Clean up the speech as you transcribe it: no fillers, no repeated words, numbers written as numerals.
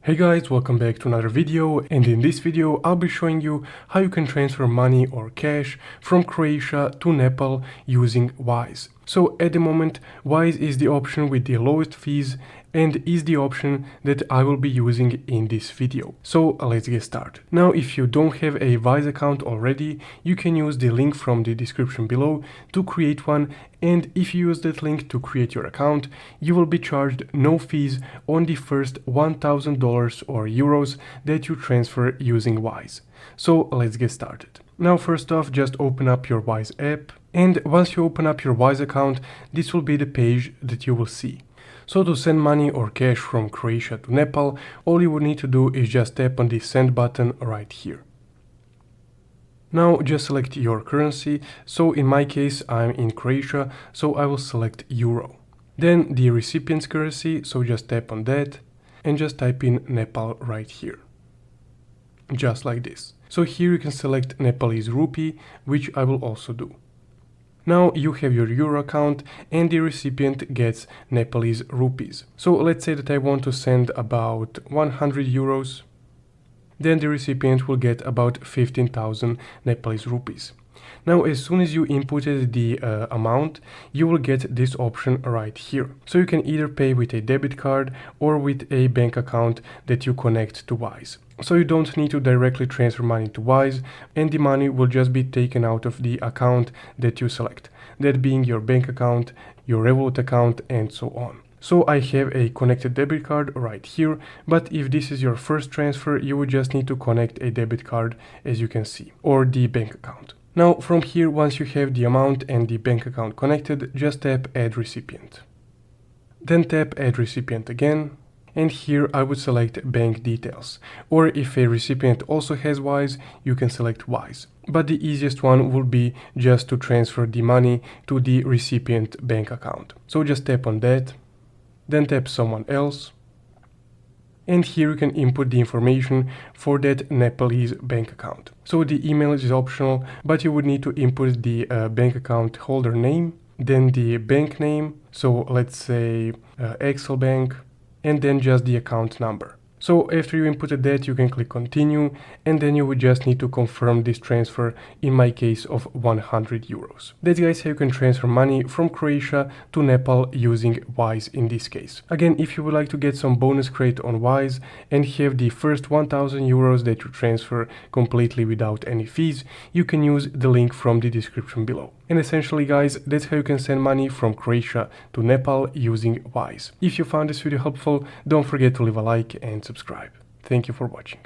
Hey guys, welcome back to another video, and in this video I'll be showing you how you can transfer money or cash from Croatia to Nepal using Wise. So at the moment, Wise is the option with the lowest fees and is the option that I will be using in this video. So let's get started. Now, if you don't have a Wise account already, you can use the link from the description below to create one, and if you use that link to create your account, you will be charged no fees on the first $1,000 or euros that you transfer using Wise. So let's get started. Now, first off, just open up your Wise app, and once you open up your Wise account, this will be the page that you will see. So to send money or cash from Croatia to Nepal, all you would need to do is just tap on the send button right here. Now just select your currency. So in my case, I'm in Croatia, so I will select euro. Then the recipient's currency, so just tap on that and just type in Nepal right here. Just like this. So here you can select Nepalese rupee, which I will also do. Now you have your euro account and the recipient gets Nepalese rupees. So let's say that I want to send about 100 euros. Then the recipient will get about 15,000 Nepalese rupees. Now, as soon as you inputted the amount, you will get this option right here. So you can either pay with a debit card or with a bank account that you connect to Wise. So you don't need to directly transfer money to Wise, and the money will just be taken out of the account that you select, that being your bank account, your Revolut account, and so on. So I have a connected debit card right here, but if this is your first transfer, you would just need to connect a debit card, as you can see, or the bank account. Now from here, once you have the amount and the bank account connected, just tap Add Recipient. Then tap Add Recipient again, and here I would select bank details, or if a recipient also has Wise, you can select Wise. But the easiest one will be just to transfer the money to the recipient bank account. So just tap on that, then tap Someone Else, and here you can input the information for that Nepalese bank account. So the email is optional, but you would need to input the bank account holder name, then the bank name, so let's say Excel Bank, and then just the account number. So after you inputted that, you can click continue, and then you would just need to confirm this transfer, in my case of 100 euros. That's guys how you can transfer money from Croatia to Nepal using Wise in this case. Again, if you would like to get some bonus credit on Wise and have the first 1000 euros that you transfer completely without any fees, you can use the link from the description below. And essentially guys, that's how you can send money from Croatia to Nepal using Wise. If you found this video helpful, don't forget to leave a like and subscribe. Thank you for watching.